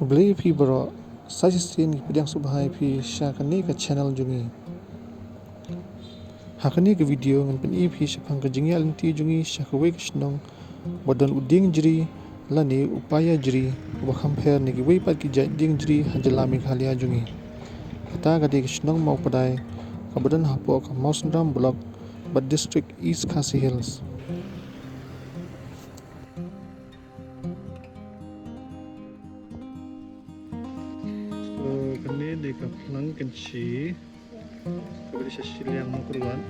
Beli pi bro, suggestion ki pedang subhai pi syakani ke channel jungi. Hakani ke video ngan pen pi syapang ke jingi alinti jungi syakwe ke shnong badan uding jiri lani upaya jiri wa compare ni ki wei pat ki jai ding jiri hajalami khalia jungi. Kata gadi ke shnong mau padai ka badan hapo ka Mausandram block but district East Khasi Hills. So kani di ka plang kenci kabari sa silyang mo kurwan.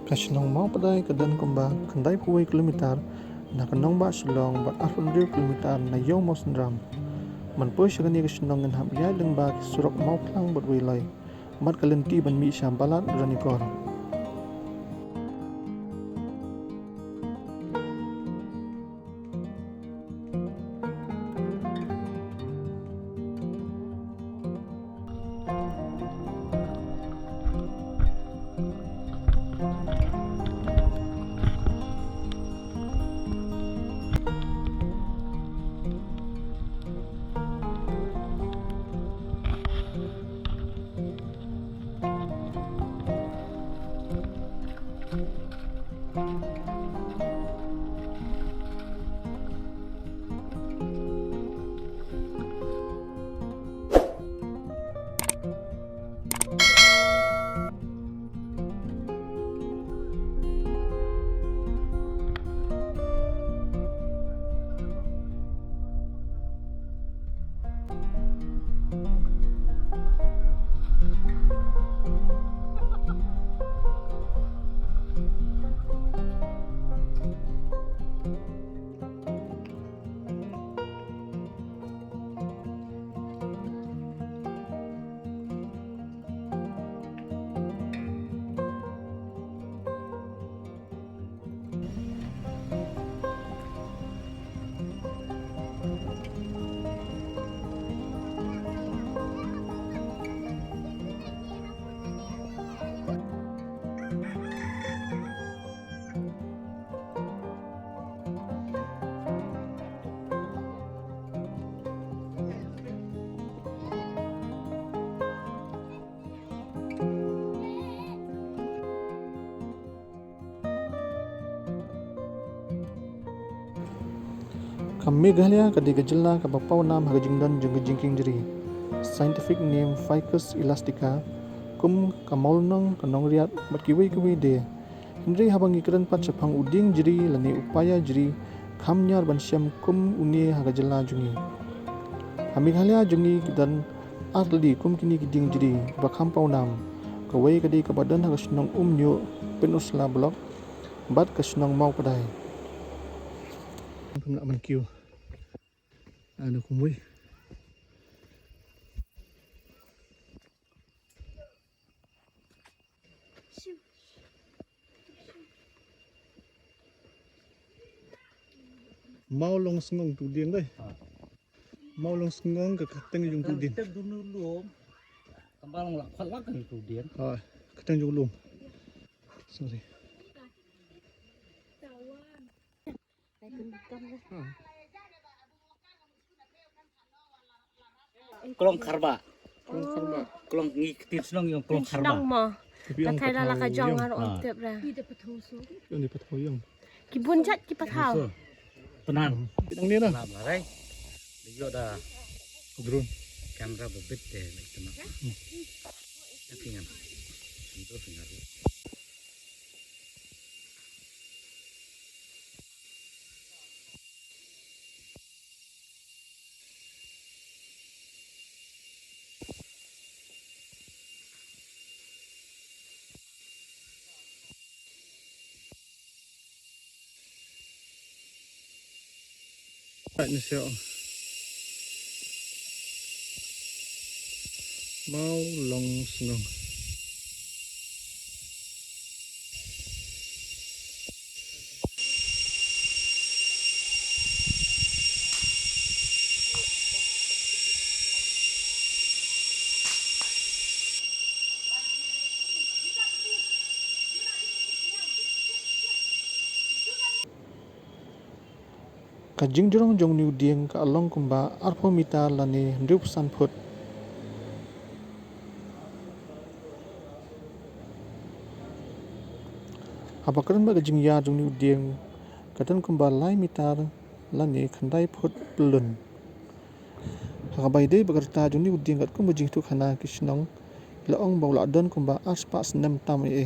Kashnong mau padai kadan kumba kandai puai kilometer na kanong ba silong ba 800 kilometer na yo Mausandram. Manpoy siya kani kashnong ngan habya lang ba surok mau plang bat wilay mat kalenti ban mi syam balat ranikor. Kam Meghalaya kadi gejala ka bapau nam hagajingdan jung jingking jeri. Scientific name Ficus elastica kum kamolnong kanong riat mat kiwi de. Hindri habang ikran pat chapang uding jeri lani upaya jeri khamnyar ban syam kum uni hagajala jungi. Meghalaya jungi dan arli kum kini kiding jeri bakham pau nam. Kawai kadi kabadan hagasnong nyo penusla blok bat kasnong mau padai. Nak man ano kumui mau long sengong tu dieng deh mau long sengong ke keteng jung tu dieng dulu kembali lakon lakan tu dieng keteng jung lum sorry Kolong karba. Kolong ngikutin senang yang kolong karba. Senang mah. Katai lala kajang harus ontep dah. Yang di patau yang. Kibun jat ki patau. Tenang. Bidang ni lah. Tenang lah, dia dah Drone. kamera bebet deh, tenang. Tapi kan, itu senang. Right ni siapa? Mau long sengong. ka jingjorong jong niu dieng ka along kumba arpho mita lani ndrup san phut habakran ba jing ya jong niu dieng katan kumba lai mitar lani khandai phut plun hakabai dei bagarta jong niu dieng kat kumba jing tu khana kisnong laong bawla don kumba aspas nem tam e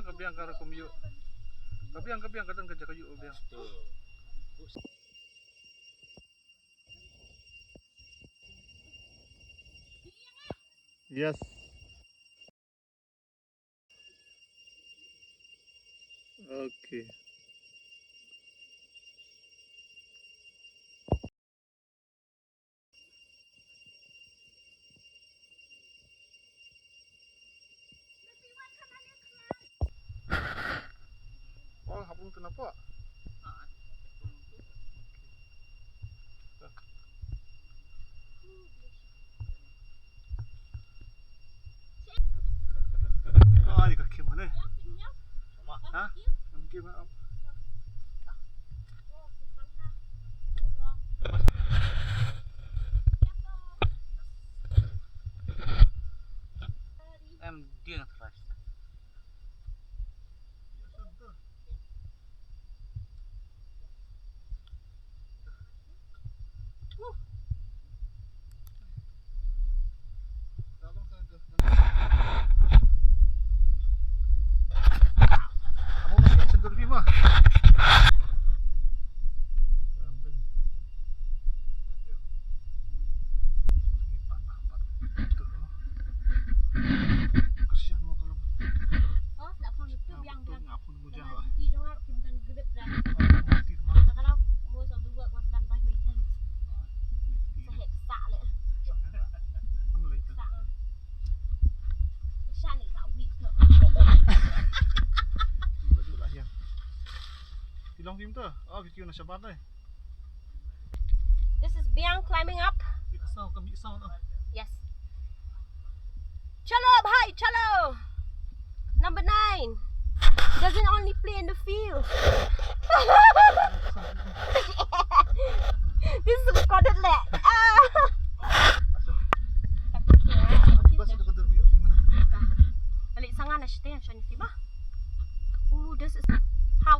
kabiang kara kumyu kabiang kadang kerja kayu kabiang yes okay oh hapung kenapa di kaki mana hah kaki mana em dia terus Long tim tu, oh video na sabar deh. This is Biang climbing up. Sao kami sao tu. Yes. Chalo, bhai, chalo. Number 9. He doesn't only play in the field. This is recorded leh. Bas ada kadar video gimana? Balik sangat nak cerita yang Shani Fiba. Oh, this is how.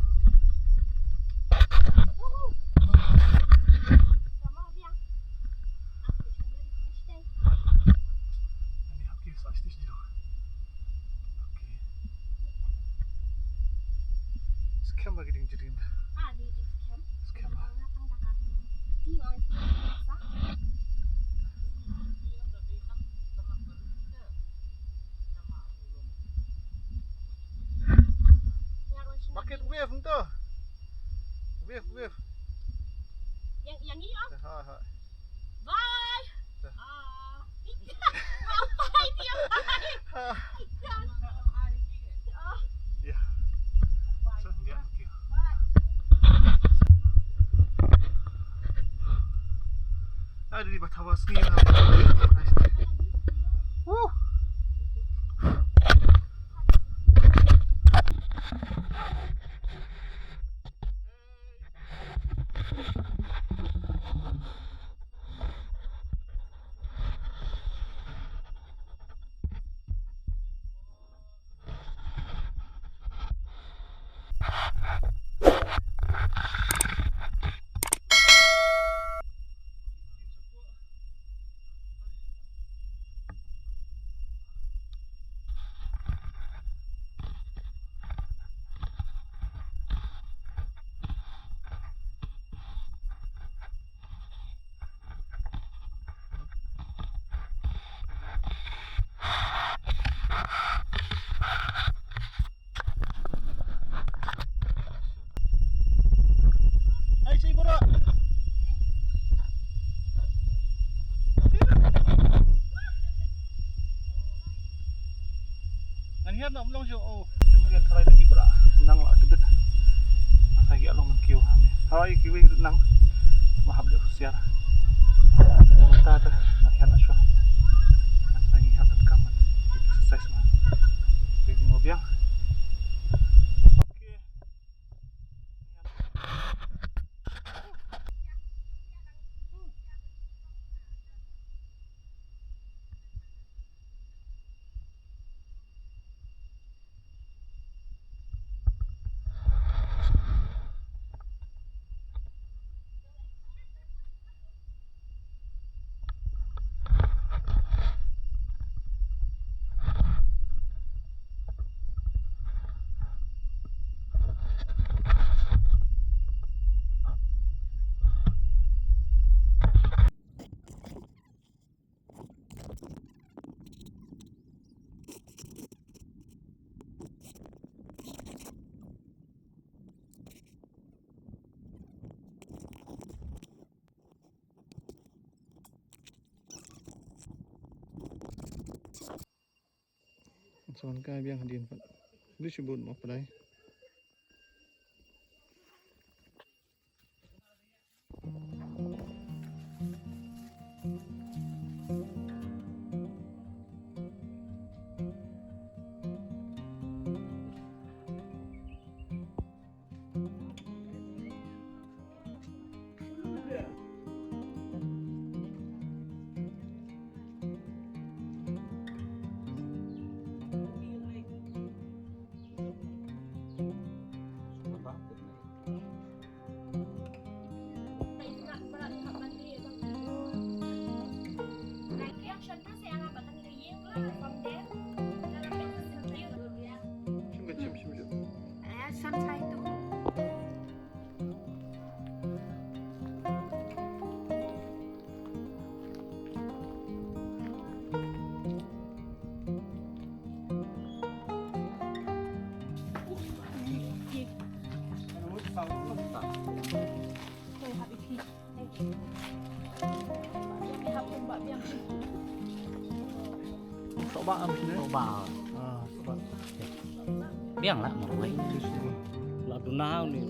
Scam lagi ding jadi. Di scam. Scam. Bucket wave tu. Wave. Yang ni ah. Ha. Bye. Bye dia. Ya. So dia okey. Ada di bawah sini lah. hian nam long jo o jum hian thalai lagi bra nang la kedut asa gi along man kiu hang ni hai ki wi nang ma hab le siar ta ta hian asho asa gi hal tan kam exercise ma ping mo biang okay Soan kai biang hadian pat. Disebut mau pedai. Santai tu. Coba am sini. Coba. Ah, coba. Biang lah mau main. Lah dunau nih.